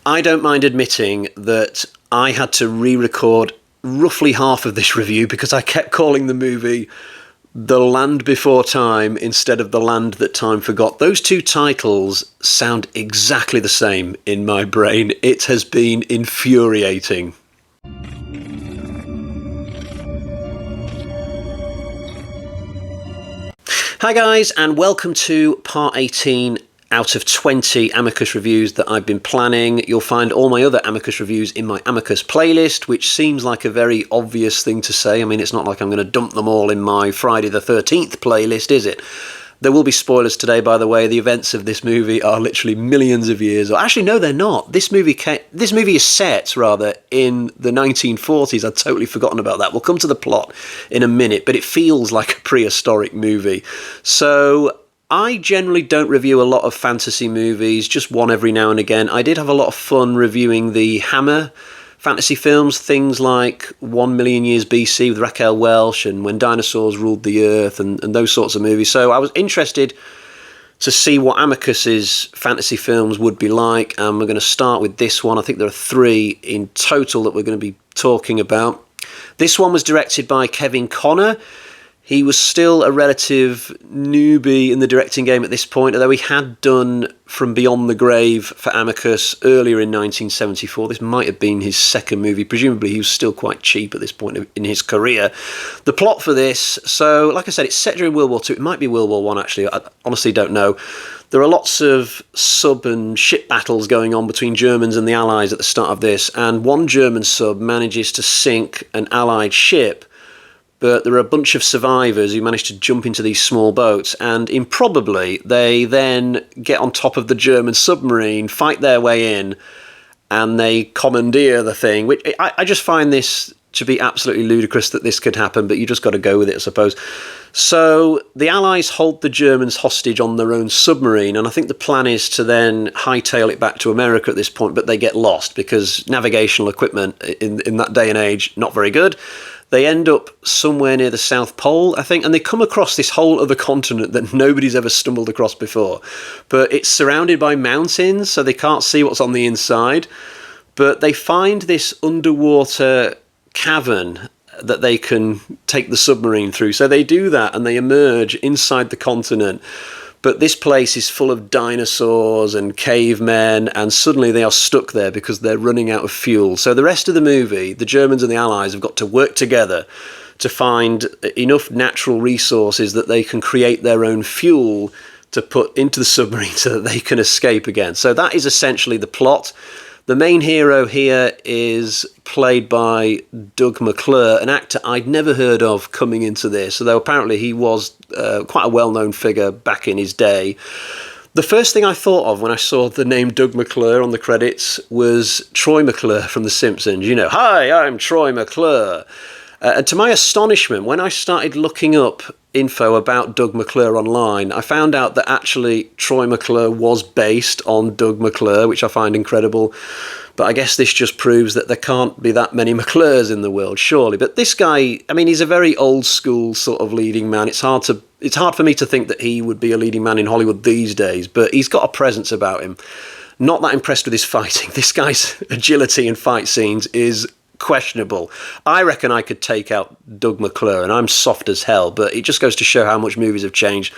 I don't mind admitting that I had to re-record roughly half of this review because I kept calling the movie The Land Before Time instead of The Land That Time Forgot. Those two titles sound exactly the same in my brain. It has been infuriating. Hi guys, and welcome to part 18 out of 20 Amicus reviews that I've been planning. You'll find all my other Amicus reviews in my Amicus playlist, which seems like a very obvious thing to say. I mean, it's not like I'm going to dump them all in my Friday the 13th playlist, is it? There will be spoilers today, by the way. The events of this movie are literally millions of years. Or actually, no, they're not. This movie is set, rather, in the 1940s. I'd totally forgotten about that. We'll come to the plot in a minute, but it feels like a prehistoric movie. So I generally don't review a lot of fantasy movies, just one every now and again. I did have a lot of fun reviewing the Hammer fantasy films, things like 1 Million Years BC with Raquel Welch and When Dinosaurs Ruled the Earth and those sorts of movies. So I was interested to see what Amicus's fantasy films would be like, and we're going to start with this one. I think there are 3 in total that we're going to be talking about. This one was directed by Kevin Connor. He was still a relative newbie in the directing game at this point, although he had done From Beyond the Grave for Amicus earlier in 1974. This might have been his second movie. Presumably he was still quite cheap at this point in his career. The plot for this, so like I said, it's set during World War II. It might be World War I, actually. I honestly don't know. There are lots of sub and ship battles going on between Germans and the Allies at the start of this, and one German sub manages to sink an Allied ship. But there are a bunch of survivors who manage to jump into these small boats, and improbably they then get on top of the German submarine, fight their way in, and they commandeer the thing. Which I just find this to be absolutely ludicrous that this could happen, but you just got to go with it, I suppose. So the Allies hold the Germans hostage on their own submarine, and I think the plan is to then hightail it back to America at this point, but they get lost because navigational equipment in that day and age, not very good. They end up somewhere near the South Pole, I think, and they come across this whole other continent that nobody's ever stumbled across before. But it's surrounded by mountains, so they can't see what's on the inside. But they find this underwater cavern that they can take the submarine through. So they do that, and they emerge inside the continent. But this place is full of dinosaurs and cavemen, and suddenly they are stuck there because they're running out of fuel. So the rest of the movie, the Germans and the Allies have got to work together to find enough natural resources that they can create their own fuel to put into the submarine so that they can escape again. So that is essentially the plot. The main hero here is played by Doug McClure, an actor I'd never heard of coming into this, although apparently he was quite a well-known figure back in his day. The first thing I thought of when I saw the name Doug McClure on the credits was Troy McClure from The Simpsons. You know, hi, I'm Troy McClure. And to my astonishment, when I started looking up info about Doug McClure online, I found out that actually Troy McClure was based on Doug McClure, which I find incredible. But I guess this just proves that there can't be that many McClures in the world, surely. But this guy, I mean, he's a very old school sort of leading man. It's hard for me to think that he would be a leading man in Hollywood these days, but he's got a presence about him. Not that impressed with his fighting. This guy's agility in fight scenes is questionable. I reckon I could take out Doug McClure, and I'm soft as hell, but it just goes to show how much movies have changed.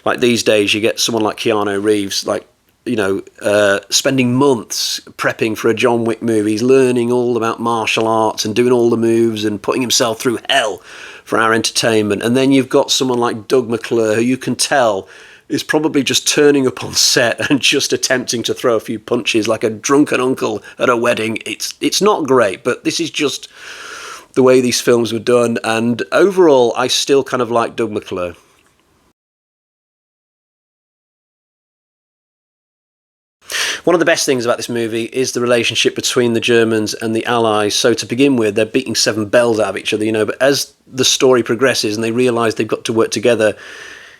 Like these days, you get someone like Keanu Reeves, like, you know, spending months prepping for a John Wick movie. He's learning all about martial arts and doing all the moves and putting himself through hell for our entertainment. And then you've got someone like Doug McClure, who you can tell is probably just turning up on set and just attempting to throw a few punches like a drunken uncle at a wedding. It's not great, but this is just the way these films were done. And overall, I still kind of like Doug McClure. One of the best things about this movie is the relationship between the Germans and the Allies. So to begin with, they're beating 7 bells out of each other, you know, but as the story progresses and they realise they've got to work together,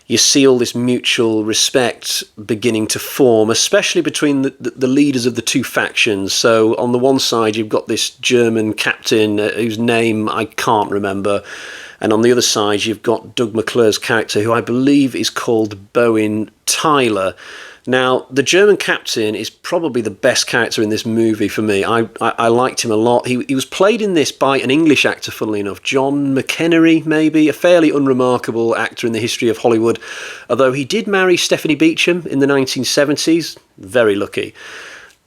you see all this mutual respect beginning to form, especially between the leaders of the two factions. So on the one side, you've got this German captain whose name I can't remember. And on the other side, you've got Doug McClure's character, who I believe is called Bowen Tyler. Now, the German captain is probably the best character in this movie for me. I liked him a lot. He was played in this by an English actor, funnily enough, John McEnery, maybe, a fairly unremarkable actor in the history of Hollywood, although he did marry Stephanie Beacham in the 1970s. Very lucky.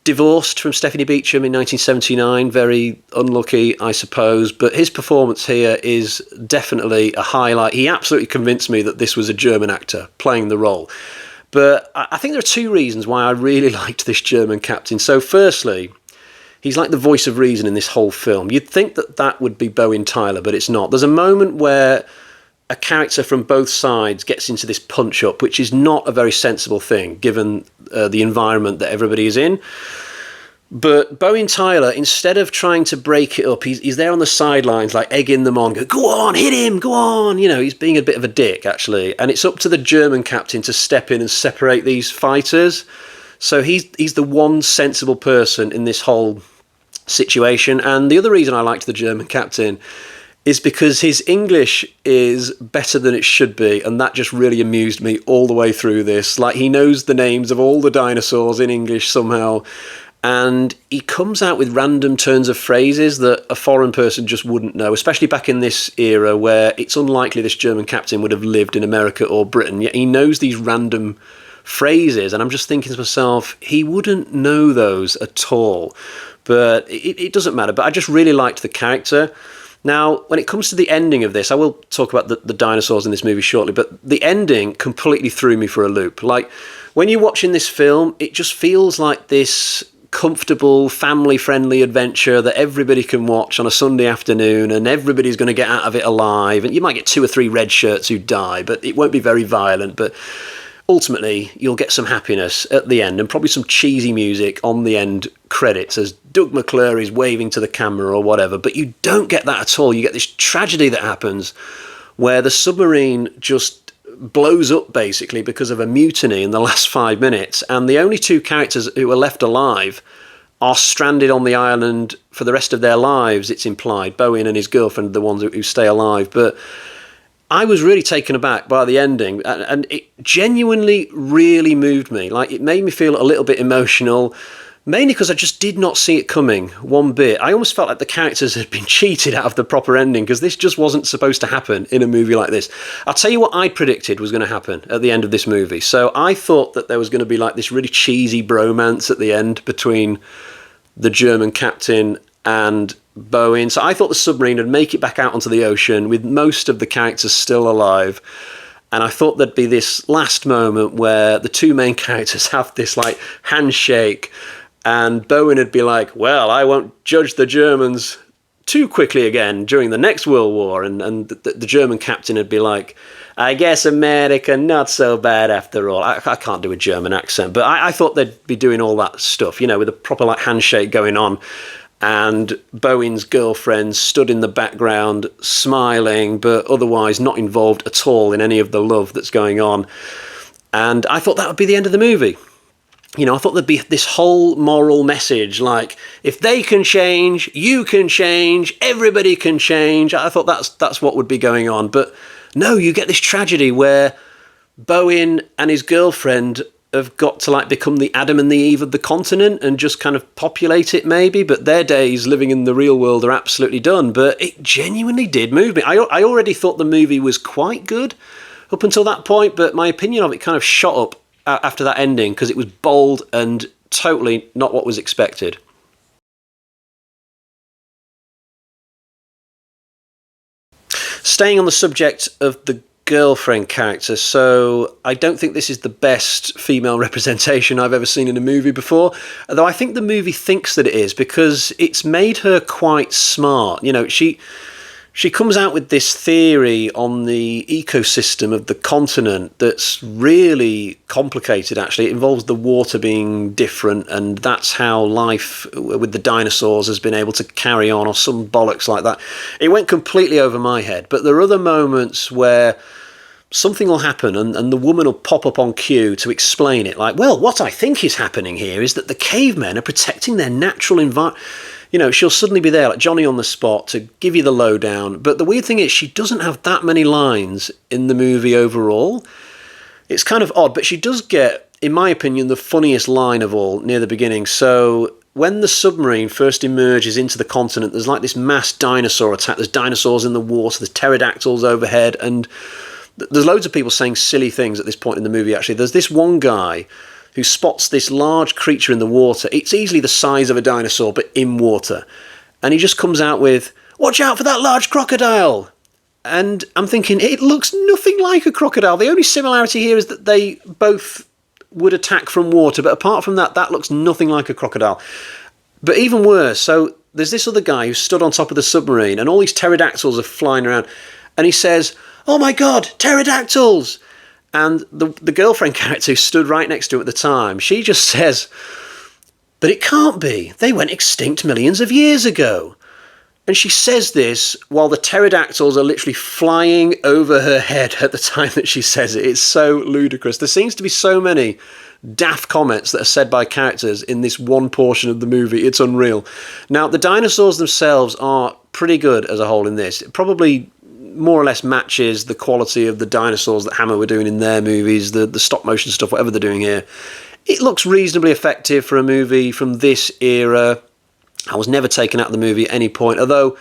Divorced from Stephanie Beacham in 1979, very unlucky, I suppose, but his performance here is definitely a highlight. He absolutely convinced me that this was a German actor playing the role. But I think there are two reasons why I really liked this German captain. So firstly, he's like the voice of reason in this whole film. You'd think that that would be Bowen Tyler, but it's not. There's a moment where a character from both sides gets into this punch-up, which is not a very sensible thing, given the environment that everybody is in. But Bowen Tyler, instead of trying to break it up, he's there on the sidelines, like egging them on, go on, hit him, go on. You know, he's being a bit of a dick, actually. And it's up to the German captain to step in and separate these fighters. So he's the one sensible person in this whole situation. And the other reason I liked the German captain is because his English is better than it should be, and that just really amused me all the way through this. Like, he knows the names of all the dinosaurs in English somehow, and he comes out with random turns of phrases that a foreign person just wouldn't know, especially back in this era where it's unlikely this German captain would have lived in America or Britain, yet he knows these random phrases, and I'm just thinking to myself, he wouldn't know those at all. But it doesn't matter, but I just really liked the character. Now, when it comes to the ending of this, I will talk about the dinosaurs in this movie shortly, but the ending completely threw me for a loop. Like, when you're watching this film, it just feels like this comfortable, family-friendly adventure that everybody can watch on a Sunday afternoon, and everybody's going to get out of it alive. And you might get 2 or 3 red shirts who die, but it won't be very violent. But ultimately, you'll get some happiness at the end, and probably some cheesy music on the end credits as Doug McClure is waving to the camera or whatever. But you don't get that at all. You get this tragedy that happens where the submarine just blows up basically because of a mutiny in the last 5 minutes, and the only 2 characters who are left alive are stranded on the island for the rest of their lives, it's implied. Bowen and his girlfriend are the ones who stay alive. But I was really taken aback by the ending, and it genuinely really moved me. Like, it made me feel a little bit emotional, mainly because I just did not see it coming one bit. I almost felt like the characters had been cheated out of the proper ending, because this just wasn't supposed to happen in a movie like this. I'll tell you what I predicted was going to happen at the end of this movie. So I thought that there was going to be like this really cheesy bromance at the end between the German captain and Bowen. So I thought the submarine would make it back out onto the ocean with most of the characters still alive. And I thought there'd be this last moment where the 2 main characters have this like handshake, and Bowen would be like, well, I won't judge the Germans too quickly again during the next World War. And the German captain would be like, I guess America not so bad after all. I can't do a German accent, but I thought they'd be doing all that stuff, you know, with a proper like handshake going on. And Bowen's girlfriend stood in the background smiling, but otherwise not involved at all in any of the love that's going on. And I thought that would be the end of the movie. You know, I thought there'd be this whole moral message, like, if they can change, you can change, everybody can change. I thought that's what would be going on. But no, you get this tragedy where Bowen and his girlfriend have got to like become the Adam and the Eve of the continent and just kind of populate it maybe, but their days living in the real world are absolutely done. But it genuinely did move me. I already thought the movie was quite good up until that point, but my opinion of it kind of shot up after that ending because it was bold and totally not what was expected. Staying on the subject of the girlfriend character, so I don't think this is the best female representation I've ever seen in a movie before, although I think the movie thinks that it is because it's made her quite smart. You know, she comes out with this theory on the ecosystem of the continent that's really complicated, actually. It involves the water being different, and that's how life with the dinosaurs has been able to carry on, or some bollocks like that. It went completely over my head, but there are other moments where something will happen and the woman will pop up on cue to explain it. Like, well, what I think is happening here is that the cavemen are protecting their natural environment. You know, she'll suddenly be there, like Johnny on the spot, to give you the lowdown. But the weird thing is, she doesn't have that many lines in the movie overall. It's kind of odd, but she does get in my opinion, the funniest line of all near the beginning. So when the submarine first emerges into the continent, there's like this mass dinosaur attack. There's dinosaurs in the water, there's pterodactyls overhead, and there's loads of people saying silly things at this point in the movie, actually. There's this one guy who spots this large creature in the water. It's easily the size of a dinosaur, but in water. And he just comes out with, "Watch out for that large crocodile!" And I'm thinking, it looks nothing like a crocodile. The only similarity here is that they both would attack from water, but apart from that, that looks nothing like a crocodile. But even worse, so there's this other guy who stood on top of the submarine, and all these pterodactyls are flying around, and he says, "Oh my god, pterodactyls!" And the girlfriend character who stood right next to him at the time, she just says, "But it can't be. They went extinct millions of years ago." And she says this while the pterodactyls are literally flying over her head at the time that she says it. It's so ludicrous. There seems to be so many daft comments that are said by characters in this one portion of the movie. It's unreal. Now, the dinosaurs themselves are pretty good as a whole in this. It probably more or less matches the quality of the dinosaurs that Hammer were doing in their movies, the stop motion stuff, whatever they're doing here. It looks reasonably effective for a movie from this era. I was never taken out of the movie at any point, although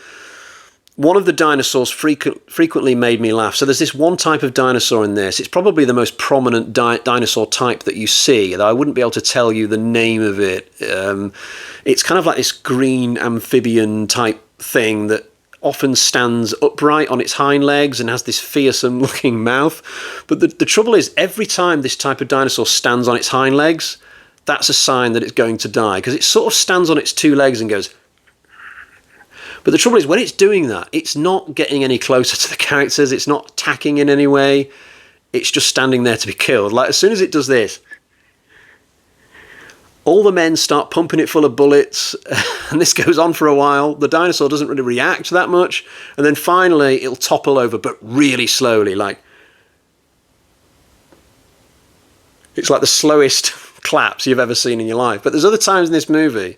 one of the dinosaurs frequently made me laugh. So there's this one type of dinosaur in this. It's probably the most prominent dinosaur type that you see, though I wouldn't be able to tell you the name of it. It's kind of like this green amphibian type thing that often stands upright on its hind legs and has this fearsome looking mouth. But the trouble is, every time this type of dinosaur stands on its hind legs, that's a sign that it's going to die, because it sort of stands on its two legs and goes. But the trouble is, when it's doing that, it's not getting any closer to the characters, it's not attacking in any way, it's just standing there to be killed. Like, as soon as it does this, all the men start pumping it full of bullets, and this goes on for a while. The dinosaur doesn't really react that much, and then finally it'll topple over, but really slowly, like. It's like the slowest claps you've ever seen in your life. But there's other times in this movie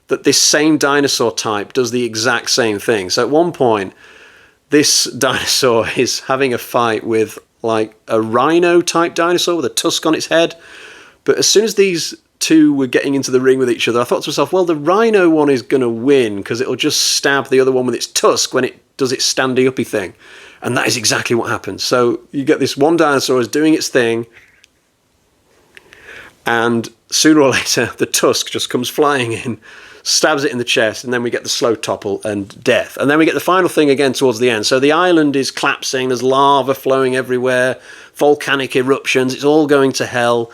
that this same dinosaur type does the exact same thing. So at one point, this dinosaur is having a fight with like a rhino type dinosaur with a tusk on its head. But as soon as these two were getting into the ring with each other, I thought to myself, well, the rhino one is going to win because it'll just stab the other one with its tusk when it does its standy uppy thing. And that is exactly what happens. So you get this one dinosaur is doing its thing, and sooner or later, the tusk just comes flying in, stabs it in the chest, and then we get the slow topple and death. And then we get the final thing again towards the end. So the island is collapsing, there's lava flowing everywhere, volcanic eruptions, it's all going to hell.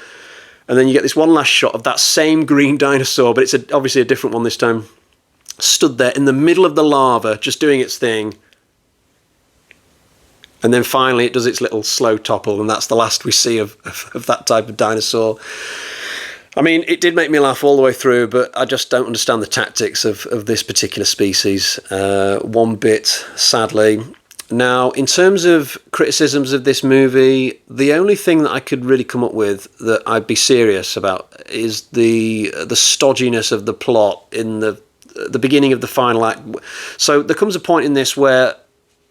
And then you get this one last shot of that same green dinosaur, but it's obviously a different one this time, stood there in the middle of the lava, just doing its thing. And then finally it does its little slow topple, and that's the last we see of that type of dinosaur. I mean, it did make me laugh all the way through, but I just don't understand the tactics of this particular species one bit, sadly. Now, in terms of criticisms of this movie, the only thing that I could really come up with that I'd be serious about is the stodginess of the plot in the beginning of the final act. So there comes a point in this where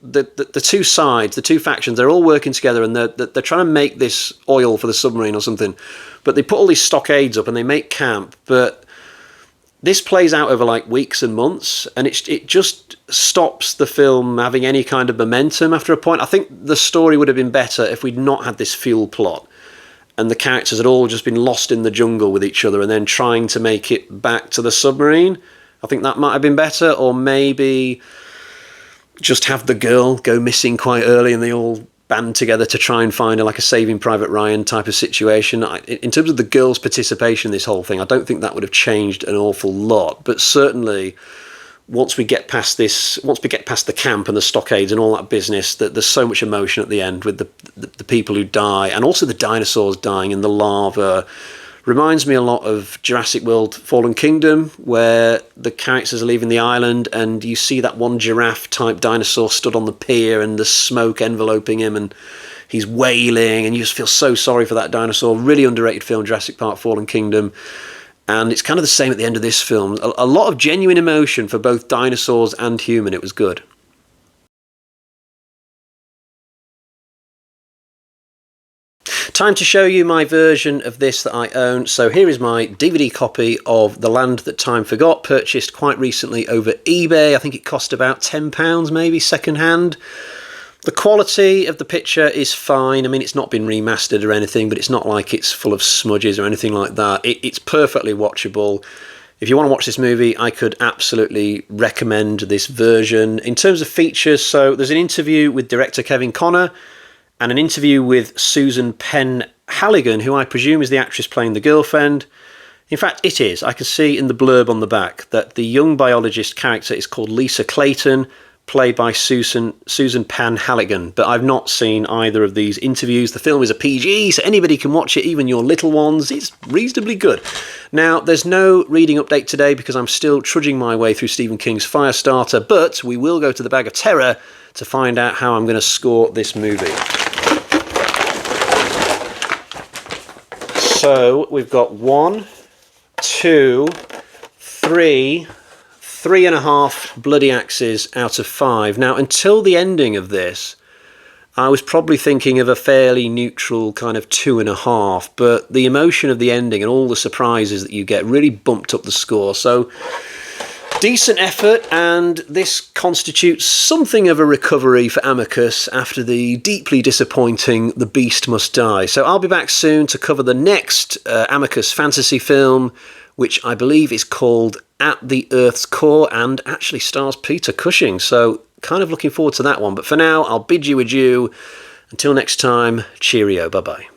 the two sides, the two factions, they're all working together, and they're trying to make this oil for the submarine or something. But they put all these stockades up and they make camp. But this plays out over like weeks and months, and it just stops the film having any kind of momentum after a point. I think the story would have been better if we'd not had this fuel plot, and the characters had all just been lost in the jungle with each other and then trying to make it back to the submarine. I think that might have been better, or maybe just have the girl go missing quite early and they all band together to try and find her, like a Saving Private Ryan type of situation. In terms of the girl's participation in this whole thing, I don't think that would have changed an awful lot, but certainly once we get past the camp and the stockades and all that business, that there's so much emotion at the end with the people who die, and also the dinosaurs dying in the lava. Reminds me a lot of Jurassic World Fallen Kingdom, where the characters are leaving the island and you see that one giraffe-type dinosaur stood on the pier and the smoke enveloping him and he's wailing, and you just feel so sorry for that dinosaur. Really underrated film, Jurassic Park Fallen Kingdom. And it's kind of the same at the end of this film. A lot of genuine emotion for both dinosaurs and human. It was good. Time to show you my version of this that I own. So here is my DVD copy of The Land That Time Forgot, purchased quite recently over eBay. I think it cost about £10 maybe, second hand. The quality of the picture is fine. I mean, it's not been remastered or anything, but it's not like it's full of smudges or anything like that. It's perfectly watchable. If you want to watch this movie, I could absolutely recommend this version. In terms of features, so there's an interview with director Kevin Connor and an interview with Susan Penn Halligan, who I presume is the actress playing the girlfriend. In fact, it is. I can see in the blurb on the back that the young biologist character is called Lisa Clayton, played by Susan Penn Halligan. But I've not seen either of these interviews. The film is a PG, so anybody can watch it, even your little ones. It's reasonably good. Now, there's no reading update today because I'm still trudging my way through Stephen King's Firestarter, but we will go to the Bag of Terror to find out how I'm going to score this movie. So we've got 1, 2, 3, 3.5 bloody axes out of 5. Now, until the ending of this, I was probably thinking of a fairly neutral kind of 2.5, but the emotion of the ending and all the surprises that you get really bumped up the score. So, decent effort, and this constitutes something of a recovery for Amicus after the deeply disappointing The Beast Must Die. So I'll be back soon to cover the next Amicus fantasy film, which I believe is called At the Earth's Core and actually stars Peter Cushing. So kind of looking forward to that one. But for now, I'll bid you adieu. Until next time, cheerio. Bye-bye.